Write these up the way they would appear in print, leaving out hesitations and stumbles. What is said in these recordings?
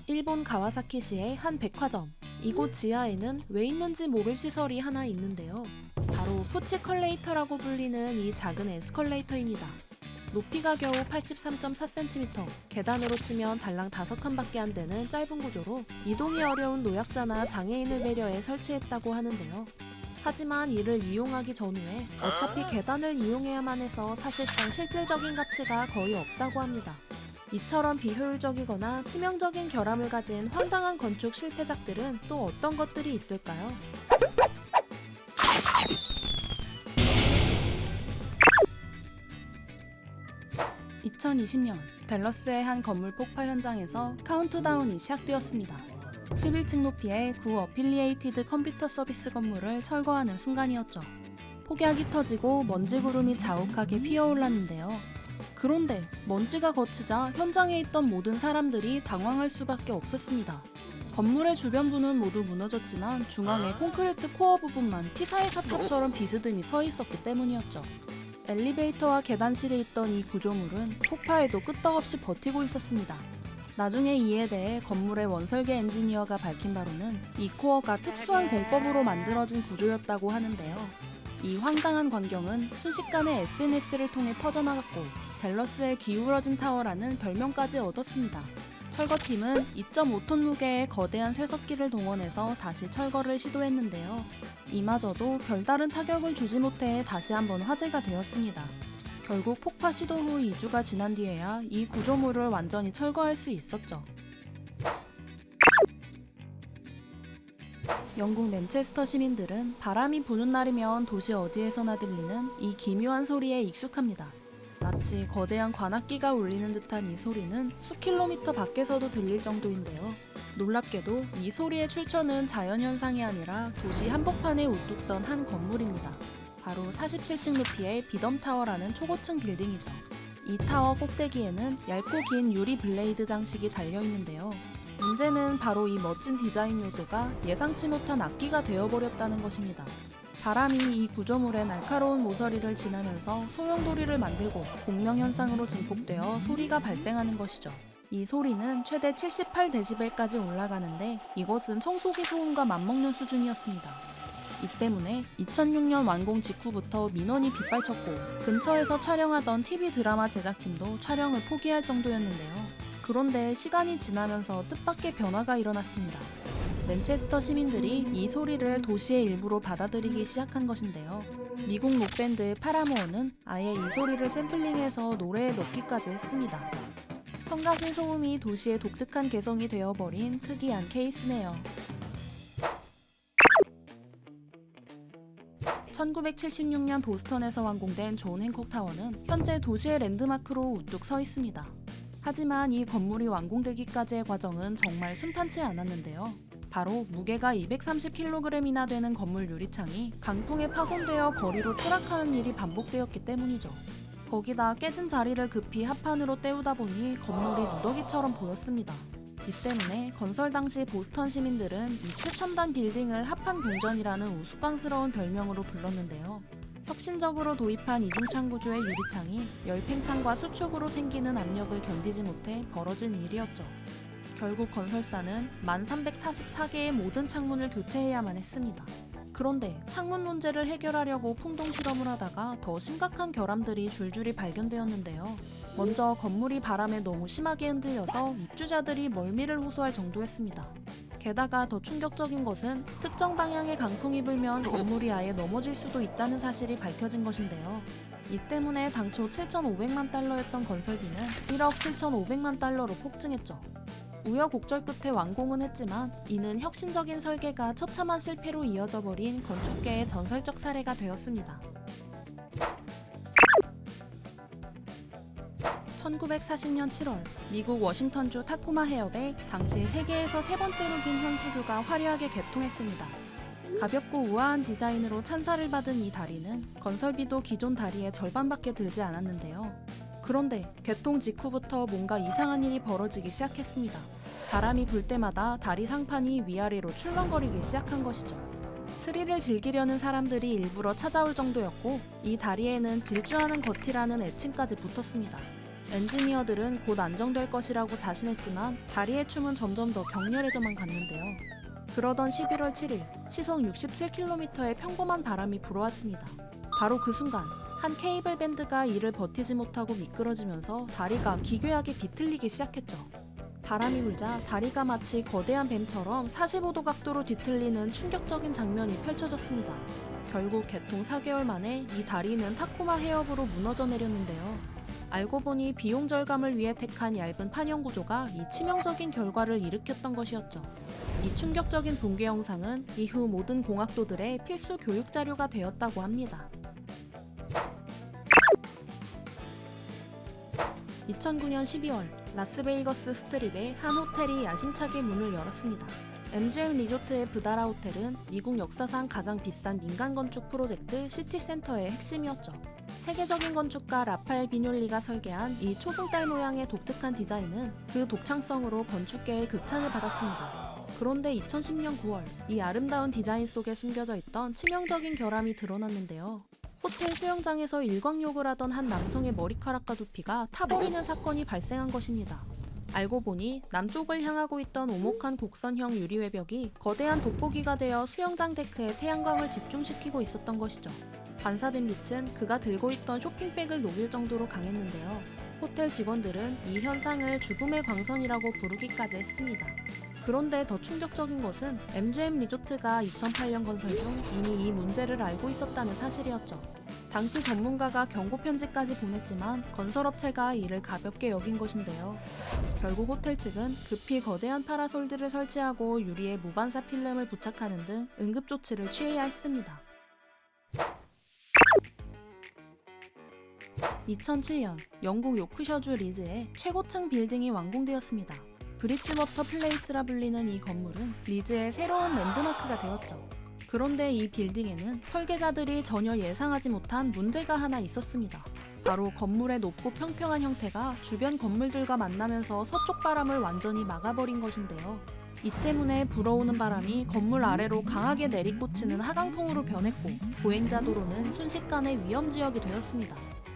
일본 가와사키시의 한 백화점. 이곳 지하에는 왜 있는지 모를 시설이 하나 있는데요. 바로 푸치컬레이터라고 불리는 이 작은 에스컬레이터입니다. 높이가 겨우 83.4cm, 계단으로 치면 달랑 5칸밖에 안 되는 짧은 구조로 이동이 어려운 노약자나 장애인을 배려해 설치했다고 하는데요. 하지만 이를 이용하기 전후에 어차피 계단을 이용해야만 해서 사실상 실질적인 가치가 거의 없다고 합니다. 이처럼 비효율적이거나 치명적인 결함을 가진 황당한 건축 실패작들은 또 어떤 것들이 있을까요? 2020년 댈러스의 한 건물 폭파 현장에서 카운트다운이 시작되었습니다. 11층 높이의 구 어필리에이티드 컴퓨터 서비스 건물을 철거하는 순간이었죠. 폭약이 터지고 먼지 구름이 자욱하게 피어올랐는데요. 그런데 먼지가 걷히자 현장에 있던 모든 사람들이 당황할 수밖에 없었습니다. 건물의 주변부는 모두 무너졌지만 중앙의 콘크리트 코어 부분만 피사의 사탑처럼 비스듬히 서 있었기 때문이었죠. 엘리베이터와 계단실에 있던 이 구조물은 폭파에도 끄떡없이 버티고 있었습니다. 나중에 이에 대해 건물의 원설계 엔지니어가 밝힌 바로는 이 코어가 특수한 공법으로 만들어진 구조였다고 하는데요. 이 황당한 광경은 순식간에 SNS를 통해 퍼져나갔고 댈러스의 기울어진 타워라는 별명까지 얻었습니다. 철거팀은 2.5톤 무게의 거대한 쇠석기를 동원해서 다시 철거를 시도했는데요. 이마저도 별다른 타격을 주지 못해 다시 한번 화제가 되었습니다. 결국 폭파 시도 후 2주가 지난 뒤에야 이 구조물을 완전히 철거할 수 있었죠. 영국 맨체스터 시민들은 바람이 부는 날이면 도시 어디에서나 들리는 이 기묘한 소리에 익숙합니다. 마치 거대한 관악기가 울리는 듯한 이 소리는 수킬로미터 밖에서도 들릴 정도인데요. 놀랍게도 이 소리의 출처는 자연현상이 아니라 도시 한복판에 우뚝 선 한 건물입니다. 바로 47층 높이의 비덤타워라는 초고층 빌딩이죠. 이 타워 꼭대기에는 얇고 긴 유리 블레이드 장식이 달려있는데요. 문제는 바로 이 멋진 디자인 요소가 예상치 못한 악기가 되어버렸다는 것입니다. 바람이 이 구조물의 날카로운 모서리를 지나면서 소용돌이를 만들고 공명현상으로 증폭되어 소리가 발생하는 것이죠. 이 소리는 최대 78dB까지 올라가는데 이것은 청소기 소음과 맞먹는 수준이었습니다. 이 때문에 2006년 완공 직후부터 민원이 빗발쳤고 근처에서 촬영하던 TV 드라마 제작팀도 촬영을 포기할 정도였는데요. 그런데 시간이 지나면서 뜻밖의 변화가 일어났습니다. 맨체스터 시민들이 이 소리를 도시의 일부로 받아들이기 시작한 것인데요. 미국 록밴드 파라모어는 아예 이 소리를 샘플링해서 노래에 넣기까지 했습니다. 성가신 소음이 도시의 독특한 개성이 되어버린 특이한 케이스네요. 1976년 보스턴에서 완공된 존 행콕 타워는 현재 도시의 랜드마크로 우뚝 서 있습니다. 하지만 이 건물이 완공되기까지의 과정은 정말 순탄치 않았는데요. 바로 무게가 230kg이나 되는 건물 유리창이 강풍에 파손되어 거리로 추락하는 일이 반복되었기 때문이죠. 거기다 깨진 자리를 급히 합판으로 때우다 보니 건물이 누더기처럼 보였습니다. 이 때문에 건설 당시 보스턴 시민들은 이 최첨단 빌딩을 합판 궁전이라는 우스꽝스러운 별명으로 불렀는데요. 혁신적으로 도입한 이중창 구조의 유리창이 열팽창과 수축으로 생기는 압력을 견디지 못해 벌어진 일이었죠. 결국 건설사는 1344개의 모든 창문을 교체해야만 했습니다. 그런데 창문 문제를 해결하려고 풍동 실험을 하다가 더 심각한 결함들이 줄줄이 발견되었는데요. 먼저 건물이 바람에 너무 심하게 흔들려서 입주자들이 멀미를 호소할 정도였습니다. 게다가 더 충격적인 것은 특정 방향의 강풍이 불면 건물이 아예 넘어질 수도 있다는 사실이 밝혀진 것인데요. 이 때문에 당초 7,500만 달러였던 건설비는 1억 7,500만 달러로 폭증했죠. 우여곡절 끝에 완공은 했지만 이는 혁신적인 설계가 처참한 실패로 이어져 버린 건축계의 전설적 사례가 되었습니다. 1940년 7월 미국 워싱턴주 타코마 해협에 당시 세계에서 세 번째로 긴 현수교가 화려하게 개통했습니다. 가볍고 우아한 디자인으로 찬사를 받은 이 다리는 건설비도 기존 다리의 절반밖에 들지 않았는데요. 그런데 개통 직후부터 뭔가 이상한 일이 벌어지기 시작했습니다. 바람이 불 때마다 다리 상판이 위아래로 출렁거리기 시작한 것이죠. 스릴을 즐기려는 사람들이 일부러 찾아올 정도였고 이 다리에는 질주하는 거티라는 애칭까지 붙었습니다. 엔지니어들은 곧 안정될 것이라고 자신했지만 다리의 춤은 점점 더 격렬해져만 갔는데요. 그러던 11월 7일 시속 67km의 평범한 바람이 불어왔습니다. 바로 그 순간 한 케이블 밴드가 이를 버티지 못하고 미끄러지면서 다리가 기괴하게 비틀리기 시작했죠. 바람이 불자 다리가 마치 거대한 뱀처럼 45도 각도로 뒤틀리는 충격적인 장면이 펼쳐졌습니다. 결국 개통 4개월 만에 이 다리는 타코마 해협으로 무너져 내렸는데요. 알고 보니 비용 절감을 위해 택한 얇은 판형 구조가 이 치명적인 결과를 일으켰던 것이었죠. 이 충격적인 붕괴 영상은 이후 모든 공학도들의 필수 교육 자료가 되었다고 합니다. 2009년 12월 라스베이거스 스트립의 한 호텔이 야심차게 문을 열었습니다. MGM 리조트의 브다라 호텔은 미국 역사상 가장 비싼 민간 건축 프로젝트 시티센터의 핵심이었죠. 세계적인 건축가 라파엘 비뇰리가 설계한 이 초승달 모양의 독특한 디자인은 그 독창성으로 건축계의 극찬을 받았습니다. 그런데 2010년 9월 이 아름다운 디자인 속에 숨겨져 있던 치명적인 결함이 드러났는데요. 호텔 수영장에서 일광욕을 하던 한 남성의 머리카락과 두피가 타버리는 사건이 발생한 것입니다. 알고 보니 남쪽을 향하고 있던 오목한 곡선형 유리 외벽이 거대한 돋보기가 되어 수영장 데크에 태양광을 집중시키고 있었던 것이죠. 반사된 빛은 그가 들고 있던 쇼핑백을 녹일 정도로 강했는데요. 호텔 직원들은 이 현상을 죽음의 광선이라고 부르기까지 했습니다. 그런데 더 충격적인 것은 MGM 리조트가 2008년 건설 중 이미 이 문제를 알고 있었다는 사실이었죠. 당시 전문가가 경고 편지까지 보냈지만 건설업체가 이를 가볍게 여긴 것인데요. 결국 호텔 측은 급히 거대한 파라솔들을 설치하고 유리에 무반사 필름을 부착하는 등 응급조치를 취해야 했습니다. 2007년 영국 요크셔주 리즈의 최고층 빌딩이 완공되었습니다. 브리지워터 플레이스라 불리는 이 건물은 리즈의 새로운 랜드마크가 되었죠. 그런데 이 빌딩에는 설계자들이 전혀 예상하지 못한 문제가 하나 있었습니다. 바로 건물의 높고 평평한 형태가 주변 건물들과 만나면서 서쪽 바람을 완전히 막아버린 것인데요. 이 때문에 불어오는 바람이 건물 아래로 강하게 내리꽂히는 하강풍으로 변했고 보행자 도로는 순식간에 위험지역이 되었습니다.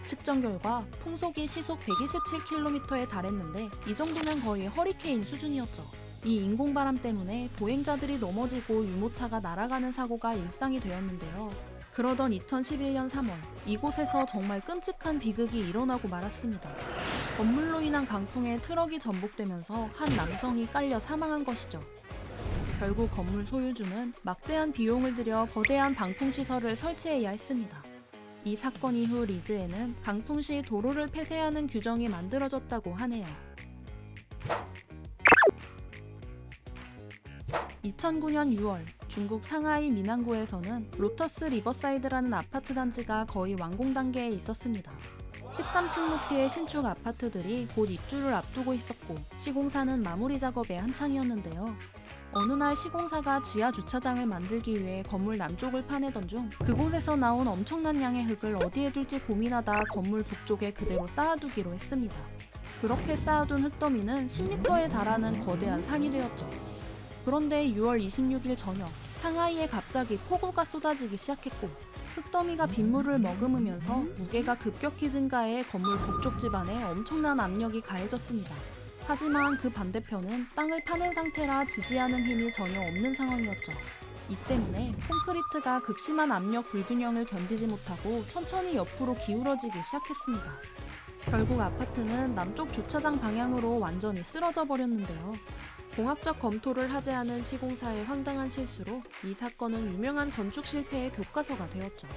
측정 결과 풍속이 시속 127km에 달했는데 이 정도면 거의 허리케인 수준이었죠. 이 인공바람 때문에 보행자들이 넘어지고 유모차가 날아가는 사고가 일상이 되었는데요. 그러던 2011년 3월 이곳에서 정말 끔찍한 비극이 일어나고 말았습니다. 건물로 인한 강풍에 트럭이 전복되면서 한 남성이 깔려 사망한 것이죠. 결국 건물 소유주는 막대한 비용을 들여 거대한 방풍시설을 설치해야 했습니다. 이 사건 이후 리즈에는 강풍 시 도로를 폐쇄하는 규정이 만들어졌다고 하네요. 2009년 6월 중국 상하이 미난구에서는 로터스 리버사이드라는 아파트 단지가 거의 완공 단계에 있었습니다. 13층 높이의 신축 아파트들이 곧 입주를 앞두고 있었고 시공사는 마무리 작업에 한창이었는데요. 어느 날 시공사가 지하 주차장을 만들기 위해 건물 남쪽을 파내던 중 그곳에서 나온 엄청난 양의 흙을 어디에 둘지 고민하다 건물 북쪽에 그대로 쌓아두기로 했습니다. 그렇게 쌓아둔 흙더미는 10m에 달하는 거대한 산이 되었죠. 그런데 6월 26일 저녁 상하이에 갑자기 폭우가 쏟아지기 시작했고 흙더미가 빗물을 머금으면서 무게가 급격히 증가해 건물 북쪽 집안에 엄청난 압력이 가해졌습니다. 하지만 그 반대편은 땅을 파낸 상태라 지지하는 힘이 전혀 없는 상황이었죠. 이 때문에 콘크리트가 극심한 압력 불균형을 견디지 못하고 천천히 옆으로 기울어지기 시작했습니다. 결국 아파트는 남쪽 주차장 방향으로 완전히 쓰러져 버렸는데요. 공학적 검토를 하지 않은 시공사의 황당한 실수로 이 사건은 유명한 건축 실패의 교과서가 되었죠.